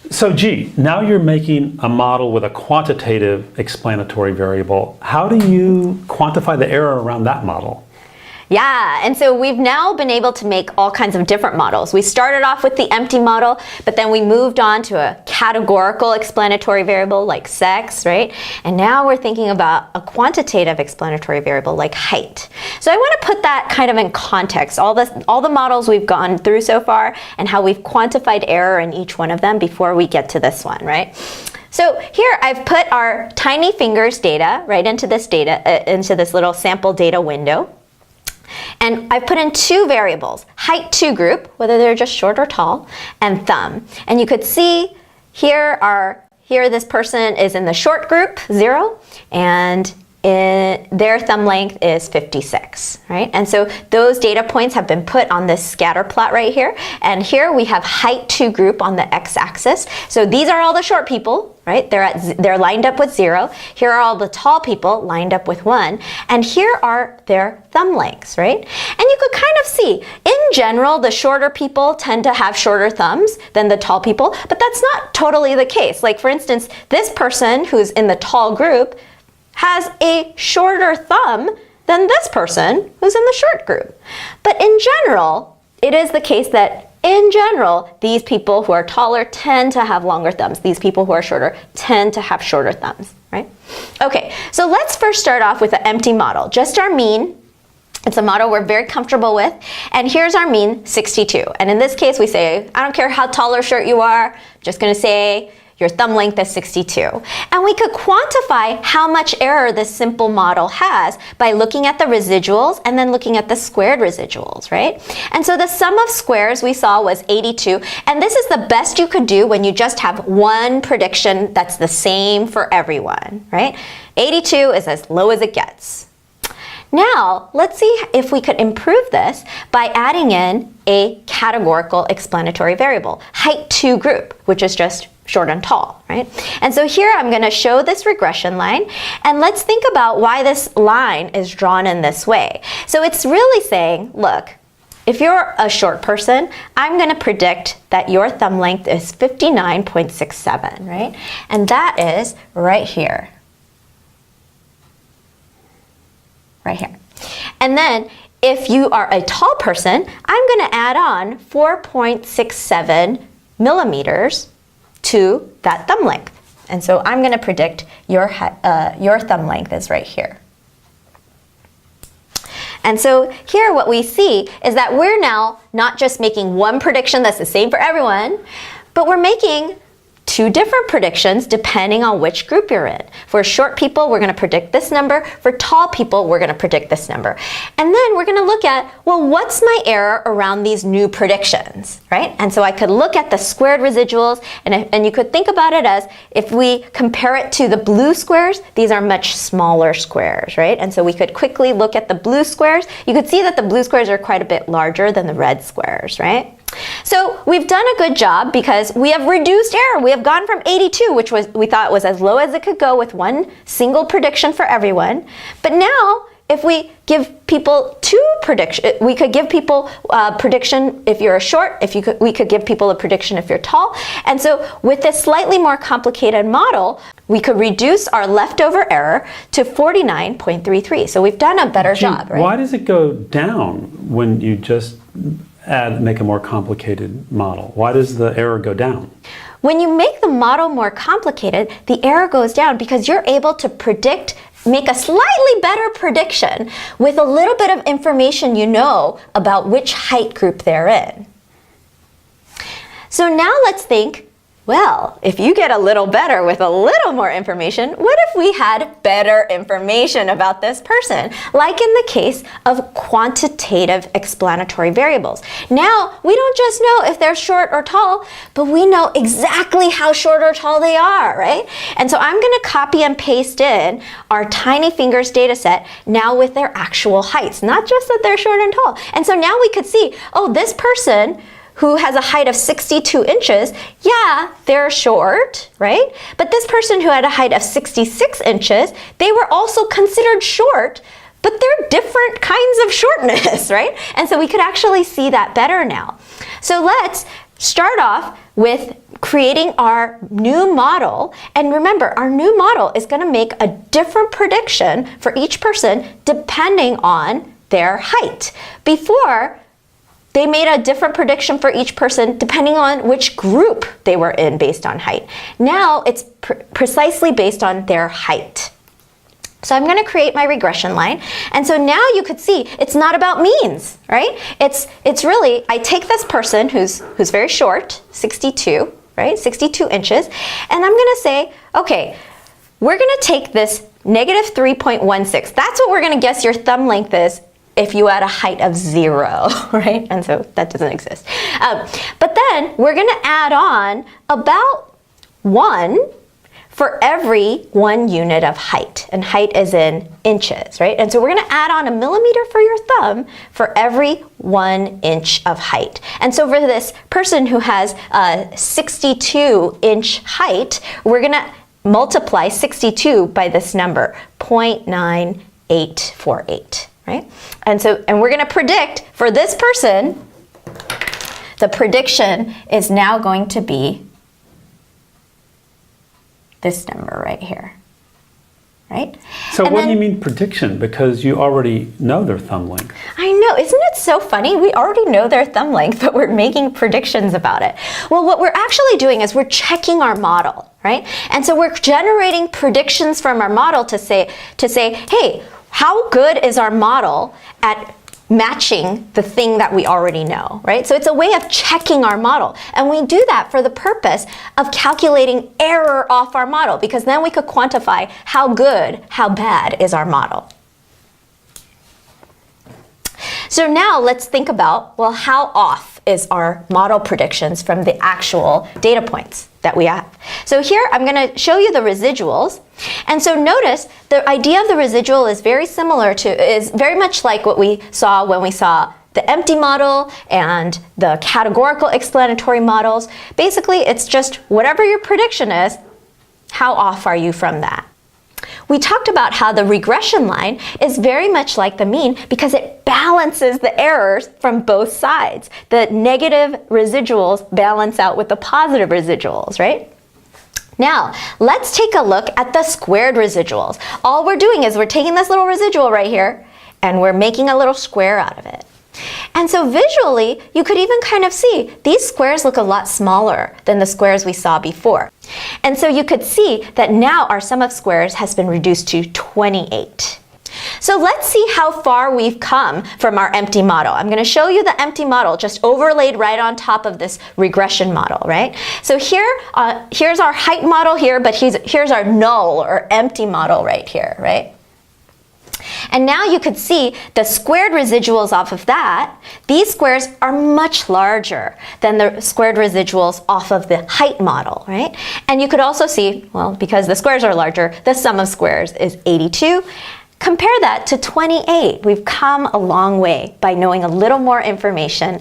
So gee, now you're making a model with a quantitative explanatory variable. How do you quantify the error around that model? Yeah, and so we've now been able to make all kinds of different models. We started off with the empty model, but then we moved on to a categorical explanatory variable like sex, right? And now we're thinking about a quantitative explanatory variable like height. So I want to put that kind of in context, all the models we've gone through so far and how we've quantified error in each one of them before we get to this one, right? So here I've put our tiny fingers data right into this little sample data window. And I've put in two variables, height to group, whether they're just short or tall, and thumb. And you could see here this person is in the short group, 0, and their thumb length is 56, right? And so those data points have been put on this scatter plot right here. And here we have height to group on the x-axis. So these are all the short people, right? They're lined up with 0. Here are all the tall people lined up with 1. And here are their thumb lengths, right? And you could kind of see, in general, the shorter people tend to have shorter thumbs than the tall people, but that's not totally the case. Like for instance, this person who's in the tall group has a shorter thumb than this person who's in the short group. But in general, it is the case that in general, these people who are taller tend to have longer thumbs. These people who are shorter tend to have shorter thumbs, right? Okay, so let's first start off with an empty model, just our mean. It's a model we're very comfortable with. And here's our mean, 62. And in this case, we say, I don't care how tall or short you are, I'm just gonna say your thumb length is 62. And we could quantify how much error this simple model has by looking at the residuals and then looking at the squared residuals, right? And so the sum of squares we saw was 82. And this is the best you could do when you just have one prediction that's the same for everyone, right? 82 is as low as it gets. Now, let's see if we could improve this by adding in a categorical explanatory variable, height to group, which is just short and tall, right? And so here I'm going to show this regression line, and let's think about why this line is drawn in this way. So it's really saying, look, if you're a short person, I'm going to predict that your thumb length is 59.67, right? And that is right here. Right here. And then if you are a tall person, I'm going to add on 4.67 millimeters to that thumb length. And so I'm going to predict your thumb length is right here. And so here what we see is that we're now not just making one prediction that's the same for everyone, but we're making two different predictions depending on which group you're in. For short people, we're going to predict this number. For tall people, we're going to predict this number. And then we're going to look at, well, what's my error around these new predictions, right? And so I could look at the squared residuals, and you could think about it as if we compare it to the blue squares, these are much smaller squares, right? And so we could quickly look at the blue squares. You could see that the blue squares are quite a bit larger than the red squares, right? So we've done a good job because we have reduced error. We have gone from 82, which we thought was as low as it could go with one single prediction for everyone. But now, if we give people two predictions, we could give people a prediction if you're short, we could give people a prediction if you're tall. And so with this slightly more complicated model, we could reduce our leftover error to 49.33. So we've done a better job, right? Why does it go down when you just make a more complicated model? Why does the error go down? When you make the model more complicated, the error goes down because you're able to make a slightly better prediction with a little bit of information you know about which height group they're in. So now let's think, well, if you get a little better with a little more information, what if we had better information about this person? Like in the case of quantitative explanatory variables. Now, we don't just know if they're short or tall, but we know exactly how short or tall they are, right? And so I'm going to copy and paste in our tiny fingers data set now with their actual heights, not just that they're short and tall. And so now we could see, oh, this person who has a height of 62 inches, yeah, they're short, right? But this person who had a height of 66 inches, they were also considered short, but they're different kinds of shortness, right? And so we could actually see that better now. So let's start off with creating our new model. And remember, our new model is going to make a different prediction for each person depending on their height. Before, they made a different prediction for each person depending on which group they were in based on height. Now it's precisely based on their height. So I'm going to create my regression line. And so now you could see it's not about means, right? It's really, I take this person who's very short, 62, right? 62 inches. And I'm going to say, okay, we're going to take this negative 3.16. That's what we're going to guess your thumb length is if you had a height of 0, right? And so that doesn't exist. But then we're going to add on about 1 for every 1 unit of height, and height is in inches, right? And so we're going to add on a millimeter for your thumb for every 1 inch of height. And so for this person who has a 62-inch height, we're going to multiply 62 by this number, 0.9848, right? And we're going to predict for this person, the prediction is now going to be this number right here, right? So what do you mean prediction? Because you already know their thumb length. I know, isn't it so funny? We already know their thumb length, but we're making predictions about it. Well, what we're actually doing is we're checking our model, right? And so we're generating predictions from our model to say, hey, how good is our model at matching the thing that we already know, right? So it's a way of checking our model. And we do that for the purpose of calculating error off our model, because then we could quantify how good, how bad is our model. So now let's think about, well, how off is our model predictions from the actual data points that we have? So here I'm going to show you the residuals. And so notice the idea of the residual is very much like what we saw when we saw the empty model and the categorical explanatory models. Basically, it's just whatever your prediction is, how off are you from that? We talked about how the regression line is very much like the mean because it balances the errors from both sides. The negative residuals balance out with the positive residuals, right? Now, let's take a look at the squared residuals. All we're doing is we're taking this little residual right here and we're making a little square out of it. And so visually, you could even kind of see these squares look a lot smaller than the squares we saw before. And so you could see that now our sum of squares has been reduced to 28. So let's see how far we've come from our empty model. I'm going to show you the empty model just overlaid right on top of this regression model, right? So here's our height model here, but here's our null or empty model right here, right? And now you could see the squared residuals off of that. These squares are much larger than the squared residuals off of the height model, right? And you could also see, well, because the squares are larger, the sum of squares is 82. Compare that to 28. We've come a long way by knowing a little more information